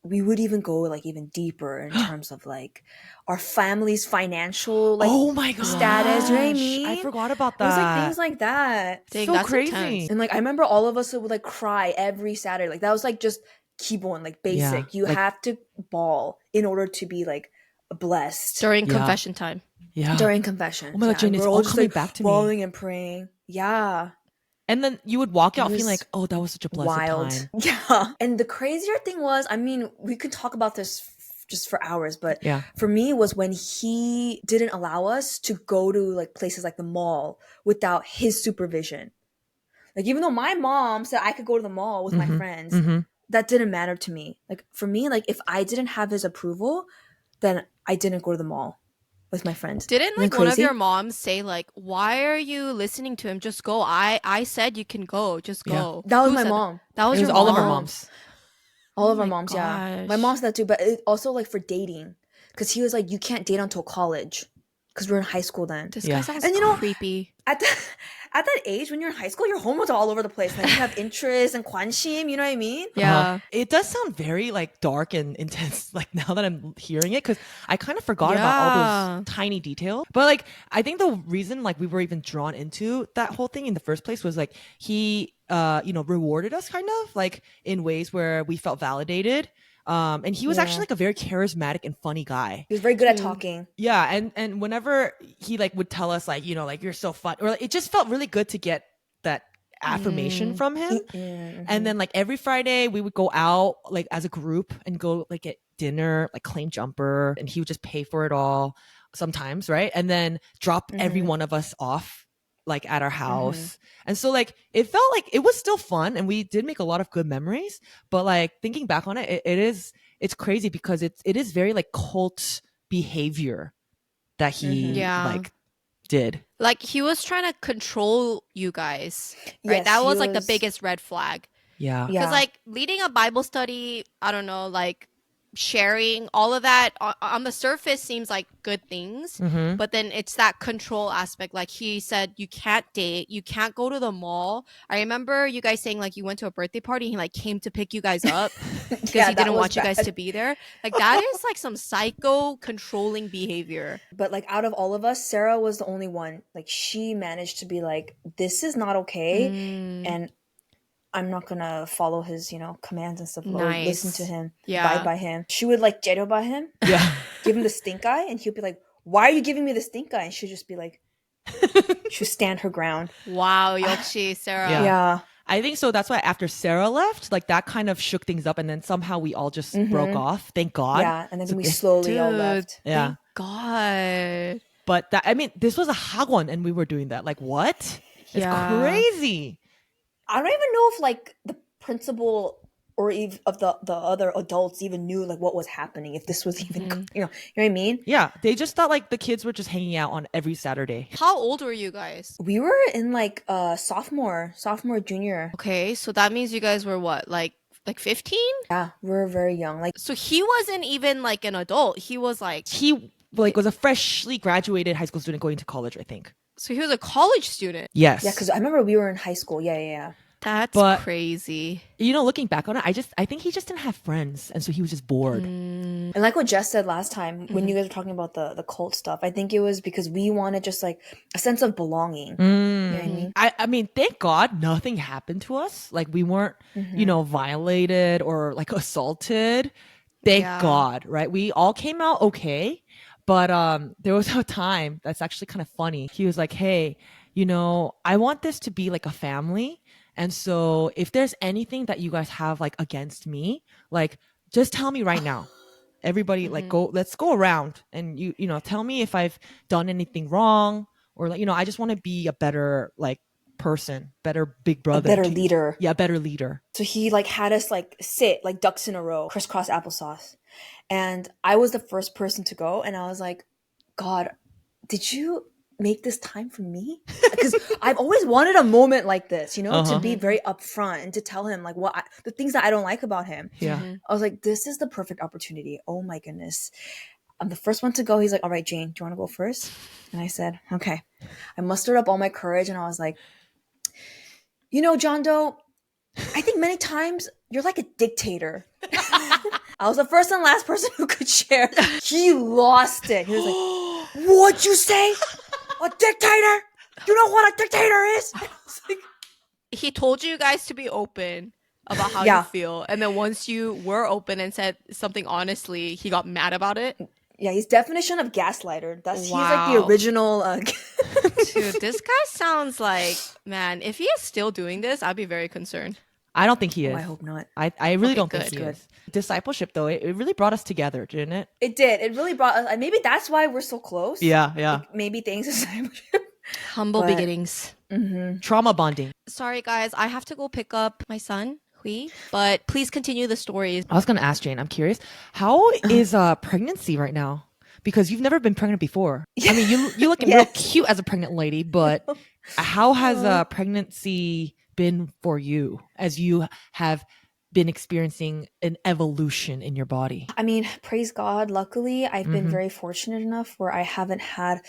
C: we would even go like even deeper in terms of like our family's financial like
B: oh my god
C: status. You know what I mean?
B: I forgot about
C: It was like
B: that.
C: things like that.
A: Dang,
B: So
A: that's
B: crazy.
A: intense.
C: And like I remember all of us would like cry every Saturday. Like that was like just keyboard, like basic.
B: Yeah,
C: You
B: like-
C: have to bawl in order to be like blessed
A: During
B: Yeah.
A: confession time.
B: Yeah.
C: during confession.
B: Oh my God, Jane, it's
C: we're
B: all
C: just
B: coming
C: like
B: back to me.
C: bawling and praying. Yeah.
B: And then you would walk out
C: It
B: feeling
C: was
B: like, oh, that was such a blessed
C: Wild.
B: time.
C: Yeah. And the crazier thing was, I mean, we could talk about this just for hours, but
B: Yeah.
C: for me was when he didn't allow us to go to like places like the mall without his supervision. Like even though my mom said I could go to the mall with my friends, that didn't matter to me. Like for me, like if I didn't have his approval, then I didn't go to the mall with my friends.
A: Didn't
C: Isn't
A: like
C: that
A: one of
C: crazy?
A: your moms say like, "Why are you listening to him? Just go. I said you can go. Just go."
C: That was
A: Who
C: my
A: said
C: mom.
A: That was
B: It was
A: your
B: all
A: mom.
B: of our moms.
C: All
A: Oh
C: of our
A: my
C: moms, yeah. My
A: gosh.
C: mom said that too, but it also like for dating, because he was like, you can't date until college, because we're in high school then.
A: This
B: Yeah.
A: guy sounds
C: And you know,
A: creepy.
C: At that age, when you're in high school, your hormones are all over the place. Like you have interest and 관심, you know what I mean?
A: Yeah.
B: It does sound very like dark and intense, like now that I'm hearing it, because I kind of forgot about all
A: Yeah.
B: those tiny details. But like, I think the reason like we were even drawn into that whole thing in the first place was like he, rewarded us kind of like in ways where we felt validated. And he was
C: Yeah.
B: actually like a very charismatic and funny guy.
C: He was very good at talking.
B: Yeah, and whenever he like would tell us like, like you're so fun, or like, it just felt really good to get that affirmation from him. And then like every Friday we would go out like as a group and go like get dinner, like claim jumper, and he would just pay for it all sometimes, right? And then drop every one of us off like at our house. And so like it felt like it was still fun and we did make a lot of good memories, but like thinking back on it, it's crazy because it is very like cult behavior that he
A: Yeah.
B: like did.
A: Like he was trying to control you guys. Right?
C: Yes,
A: That
C: he
A: was like the
C: was-
A: biggest red flag.
B: Yeah.
A: Because
C: Yeah.
A: like leading a Bible study, I don't know, like sharing, all of that on the surface seems like good things,
B: Mm-hmm.
A: but then it's that control aspect. Like he said, you can't date, you can't go to the mall. I remember you guys saying like you went to a birthday party and he like came to pick you guys up because
C: Yeah,
A: he
C: that
A: didn't
C: was
A: want you guys
C: bad.
A: to be there. Like that is like some psycho controlling behavior.
C: But like out of all of us, Sarah was the only one. Like she managed to be like, this is not okay, and I'm not gonna follow his, commands and stuff, or listen to
A: Nice.
C: him, abide
A: Yeah.
C: by him. She would like by him,
B: Yeah.
C: give him the stink eye, and he'd be like, "Why are you giving me the stink eye?" And she'd just be like, she'd stand her ground.
A: Wow, 역시 Sarah.
B: Yeah.
C: Yeah,
B: I think so. That's why after Sarah left, like that kind of shook things up, and then somehow we all just broke off. Thank God.
C: yeah, and then
B: So
C: we
B: it-
C: slowly all
A: Dude,
C: left.
B: Yeah.
A: thank God.
B: But that, I mean, this was a hagwon, and we were doing that. Like what? It's
A: Yeah.
B: crazy.
C: I don't even know if like the principal or even of the other adults even knew like what was happening. If this was even, you know what I mean?
B: Yeah, they just thought like the kids were just hanging out on every Saturday.
A: How old were you guys?
C: We were in like sophomore, junior.
A: Okay, so that means you guys were what, like 15?
C: Yeah, we were very young. Like
A: So he wasn't even like an adult. He was like,
B: He like was a freshly graduated high school student going to college, I think.
A: so he was a college student.
B: Yes.
C: yeah, because I remember we were in high school. Yeah.
A: That's
B: But-
A: crazy.
B: you know, looking back on it, I think he just didn't have friends, and so he was just bored.
C: And like what Jess said last time when you guys were talking about the cult stuff, I think it was because we wanted just like a sense of belonging. You know what I mean?
B: I mean, thank God nothing happened to us. Like we weren't, violated or like assaulted. Thank
A: Yeah.
B: God, right? We all came out okay. But there was a time that's actually kind of funny. He was like, "Hey, I want this to be like a family. And so if there's anything that you guys have like against me, like just tell me right now. Everybody like let's go around and tell me if I've done anything wrong or like, I just want to be a better like person, better big brother.
C: Better
B: to you.
C: leader.
B: Yeah, better leader.
C: So he like had us like sit like ducks in a row, crisscross applesauce. And I was the first person to go, and I was like, God, did you make this time for me? Because I've always wanted a moment like this, to be very upfront and to tell him like the things that I don't like about him.
B: Yeah.
C: I was like, this is the perfect opportunity. Oh my goodness. I'm the first one to go. He's like, all right, Jane, do you want to go first? And I said, okay. I mustered up all my courage and I was like, John Doe, I think many times you're like a dictator. I was the first and last person who could share. He lost it. He was like, what'd you say? A dictator? You know what a dictator is? I was like,
A: He told you guys to be open about how
C: Yeah.
A: you feel. And then once you were open and said something honestly, he got mad about it.
C: yeah, his definition of gaslighter. He's like the
A: Wow.
C: original.
A: Dude, this guy sounds like, man, if he is still doing this, I'd be very concerned.
B: I don't think he is.
C: I hope not.
B: I really
A: Okay,
B: don't
A: good.
B: think he
C: Good.
B: is. Discipleship though, it really brought us together, didn't it?
C: It did. It really brought us. Maybe that's why we're so close.
B: Yeah.
C: Maybe thanks to discipleship.
A: Humble
C: But-
A: beginnings.
B: Trauma bonding.
A: Sorry, guys. I have to go pick up my son, Hui. But please continue the stories.
B: I was gonna ask Jane, I'm curious, how is pregnancy right now? Because you've never been pregnant before. I mean, you looking real
C: Yes.
B: cute as a pregnant lady, but how has pregnancy been for you as you have been experiencing an evolution in your body?
C: I mean, praise God. Luckily, I've been very fortunate enough where I haven't had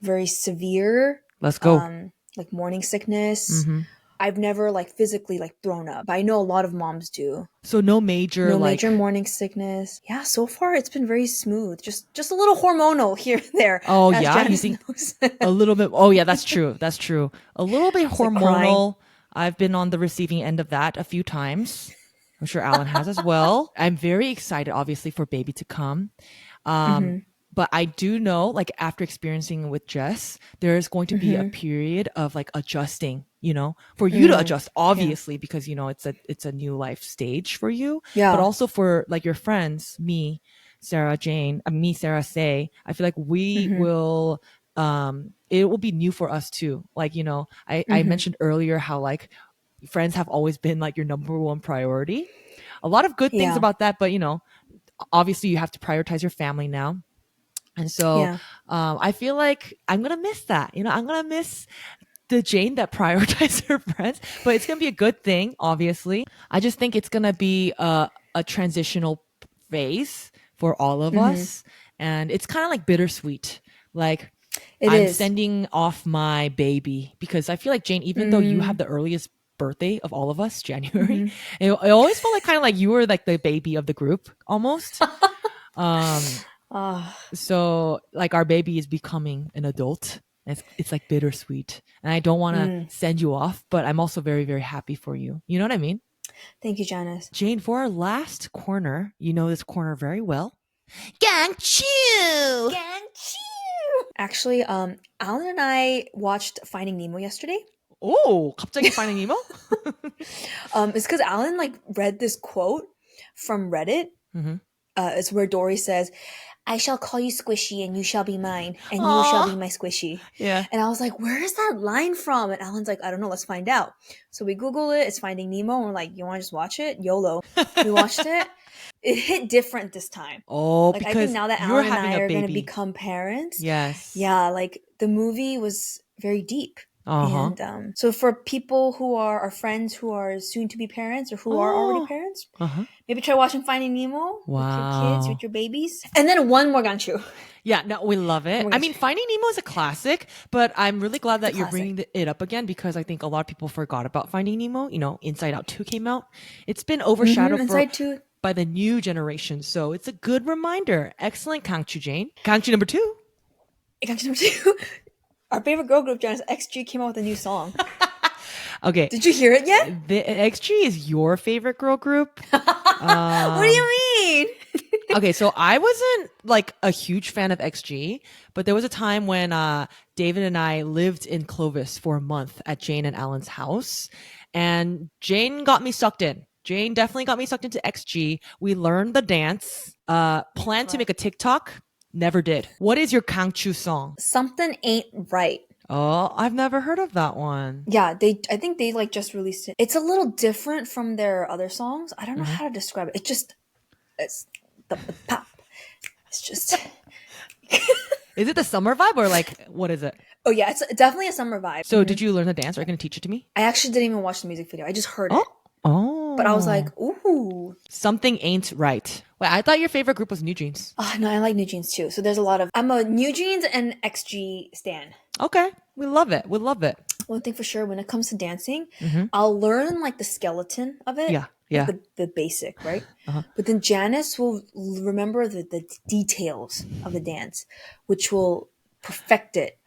C: very severe,
B: Let's go.
C: like morning sickness.
B: Mm-hmm.
C: I've never like physically like thrown up. I know a lot of moms do.
B: So no major
C: No
B: like
C: major morning sickness. Yeah, so far it's been very smooth. Just a little hormonal here and there.
B: Oh,
C: as
B: yeah?
C: Janice
B: You think-
C: knows.
B: a little bit. Oh yeah, that's true. That's true. A little bit
C: like
B: hormonal. I've been on the receiving end of that a few times. I'm sure Alan has as well. I'm very excited, obviously, for baby to come. But I do know, like after experiencing with Jess, there's going to be a period of like adjusting, for you to adjust, obviously, because it's a new life stage for you.
C: Yeah.
B: But also for like your friends, me, Sarah Jane, me, Sarah Say, I feel like we will it will be new for us too. Like, I mentioned earlier how like friends have always been like your number one priority. A lot of good things
C: Yeah.
B: about that, but obviously you have to prioritize your family now. And so
C: Yeah.
B: I feel like I'm going to miss that. I'm going to miss the Jane that prioritized her friends, but it's going to be a good thing, obviously. I just think it's going to be a transitional phase for all of us. And it's kind of like bittersweet. Like,
C: It
B: I'm
C: is.
B: sending off my baby because I feel like, Jane, even though you have the earliest birthday of all of us, January, it always felt like kind of like you were like the baby of the group almost.
C: Ah,
B: So like our baby is becoming an adult. It's like bittersweet. And I don't want to send you off, but I'm also very, very happy for you. You know what I mean?
C: thank you, Janice.
B: Jane, for our last corner, you know this corner very well. Gangchu!
C: Actually, Alan and I watched Finding Nemo yesterday.
B: Oh, 갑자기 Finding Nemo?
C: It's because Alan like read this quote from Reddit. It's where Dory says, "I shall call you Squishy, and you shall be mine, and you shall be my Squishy."
B: Yeah.
C: And I was like, "Where is that line from?" And Alan's like, "I don't know. Let's find out." So we Google it. It's Finding Nemo. And we're like, "You want to just watch it? YOLO." We watched it. It hit different this time.
B: Oh,
C: Like I think
B: because
C: now that
B: you're
C: Alan and
B: having
C: I
B: a
C: are going to
B: baby.
C: become parents,
B: Yes.
C: yeah, like the movie was very deep.
B: Uh-huh.
C: And so for people who are our friends who are soon to be parents or who are already parents,
B: Uh-huh.
C: maybe try watching Finding Nemo with your kids,
B: Wow.
C: with your babies. And then one more Ganchu.
B: Yeah, no, we love it.
C: Oh my
B: I
C: gosh.
B: mean, Finding Nemo is a classic, but I'm really glad that you're
C: classic.
B: bringing it up again because I think a lot of people forgot about Finding Nemo. You know, Inside Out 2 came out. It's been overshadowed
C: Inside 2.
B: by the new generation, so it's a good reminder. Excellent, Kangchu Jane. Kangchu number 2.
C: Ganchu number 2. Our favorite girl group, Janice XG, came out with a new song.
B: Okay.
C: Did you hear it yet?
B: The XG is your favorite girl group.
C: What do you mean?
B: Okay, so I wasn't like a huge fan of XG, but there was a time when David and I lived in Clovis for a month at Jane and Alan's house, and Jane got me sucked in. Jane definitely got me sucked into XG. We learned the dance, planned to make a TikTok, never did. What is your Kangchu song?
C: Something Ain't Right.
B: Oh, I've never heard of that one.
C: Yeah, I think they like just released it. It's a little different from their other songs. I don't know how to describe it. It's the pop. It's just
B: Is it the summer vibe or like what is it?
C: Oh yeah, it's definitely a summer vibe.
B: So did you learn the dance? Are you going to teach it to me?
C: I actually didn't even watch the music video. I just heard it.
B: Oh.
C: But I was like, ooh.
B: Something ain't right. Wait, I thought your favorite group was New Jeans.
C: Oh, no, I like New Jeans too. So there's a lot of I'm a New Jeans and XG stan.
B: Okay. We love it. We love it.
C: One thing for sure, when it comes to dancing, I'll learn like the skeleton of it.
B: Yeah. Yeah.
C: Like the basic, right? But then Janice will remember the details of the dance, which will perfect it.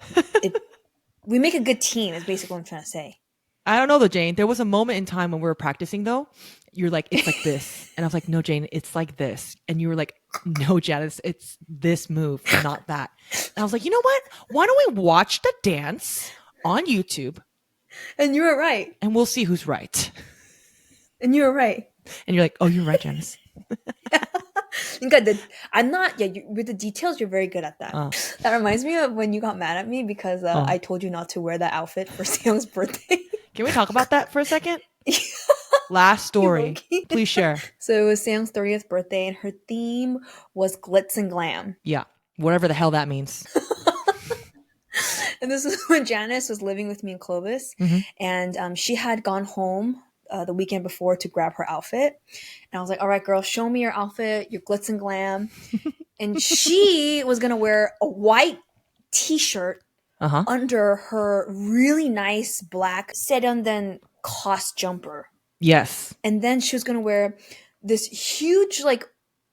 C: We make a good team, is basically what I'm trying to say.
B: I don't know though, Jane. There was a moment in time when we were practicing though. You're like, it's like this. And I was like, no, Jane, it's like this. And you were like, no, Janice, it's this move, not that. And I was like, you know what? Why don't we watch the dance on YouTube?
C: And you were right.
B: And we'll see who's right.
C: And you were right.
B: And you're like, oh, you're right, Janice.
C: With the details, you're very good at that. That reminds me of when you got mad at me because I told you not to wear that outfit for Seong's birthday.
B: Can we talk about that for a second? Last story. Please share.
C: So it was Seong's 30th birthday and her theme was glitz and glam.
B: Yeah. Whatever the hell that means.
C: And this is when Janice was living with me in Clovis. And she had gone home the weekend before to grab her outfit. And I was like, all right, girl, show me your outfit, your glitz and glam. And she was going to wear a white t-shirt under her really nice black Sedan Cost jumper.
B: Yes.
C: And then she was going to wear this huge, like,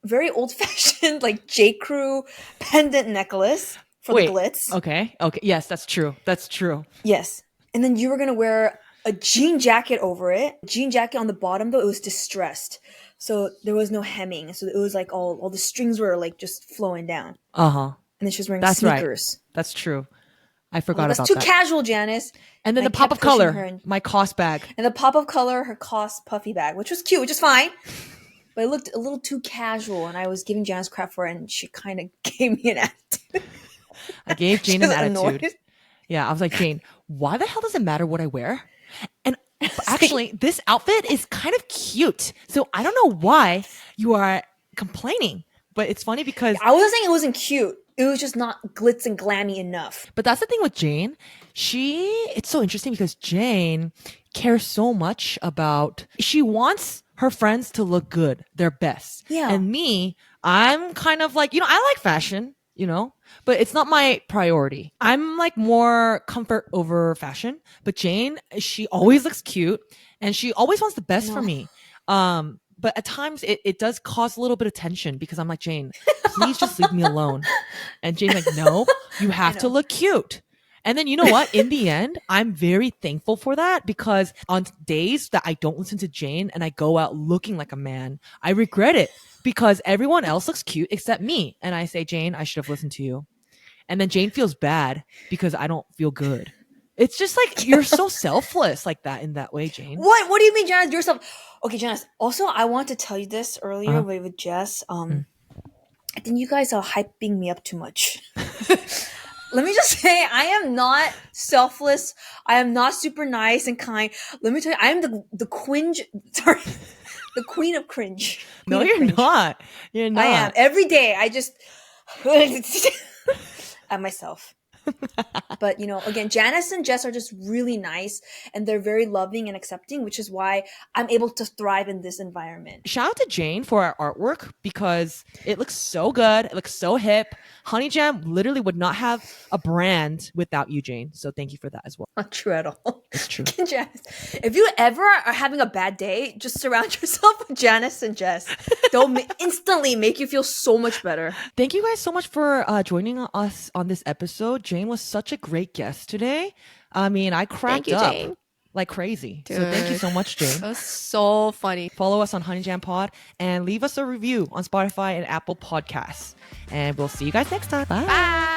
C: very old-fashioned, like, J.Crew pendant necklace for the glitz.
B: Okay. Yes, that's true. That's true.
C: Yes. And then you were going to wear a jean jacket over it. Jean jacket on the bottom, though, it was distressed. So there was no hemming. So it was like all the strings were like just flowing down. And then she was wearing sneakers.
B: Right. That's true. I forgot about that.
C: That's too casual, Janice.
B: And then the pop of color, my Cost bag.
C: And the pop of color, her Cost puffy bag, which was cute, which is fine. But it looked a little too casual, and I was giving Janice crap for it, and she kind of gave me an attitude.
B: I gave Jane an attitude.
C: Annoyed.
B: Yeah, I was like, Jane, why the hell does it matter what I wear? And actually, this outfit is kind of cute. So I don't know why you are complaining. But it's funny because
C: I wasn't saying it wasn't cute. It was just not glitz and glammy enough.
B: But that's the thing with Jane. It's so interesting because Jane cares so much about, she wants her friends to look good, their best.
C: Yeah.
B: And me, I'm kind of like, I like fashion, but it's not my priority. I'm like more comfort over fashion. But Jane, she always looks cute and she always wants the best for me. But at times it does cause a little bit of tension because I'm like, Jane, please just leave me alone. And Jane's like, no, you have to look cute. And then you know what? In the end, I'm very thankful for that because on days that I don't listen to Jane and I go out looking like a man, I regret it because everyone else looks cute except me. And I say, Jane, I should have listened to you. And then Jane feels bad because I don't feel good. It's just like you're so selfless like that in that way, Jane.
C: What do you mean, Janice? Okay, Janice. Also, I want to tell you this earlier with Jess. I think you guys are hyping me up too much. Let me just say, I am not selfless. I am not super nice and kind. Let me tell you, I am the cringe. Sorry, the queen of cringe.
B: No, you're not. You're not.
C: I am. Every day, I just at myself. But again, Janice and Jess are just really nice and they're very loving and accepting, which is why I'm able to thrive in this environment.
B: Shout out to Jane for our artwork because it looks so good. It looks so hip. Honey Jam literally would not have a brand without you, Jane. So thank you for that as well.
C: Not true at all.
B: It's true.
C: Janice, if you ever are having a bad day, just surround yourself with Janice and Jess. They'll instantly make you feel so much better.
B: Thank you guys so much for joining us on this episode. Jane was such a great guest today. I mean, I cracked up
A: Jane.
B: like crazy.
A: Dude.
B: So thank you so much, Jane.
A: That was so funny.
B: Follow us on Honey Jam Pod and leave us a review on Spotify and Apple Podcasts. And we'll see you guys next time. Bye.
A: Bye.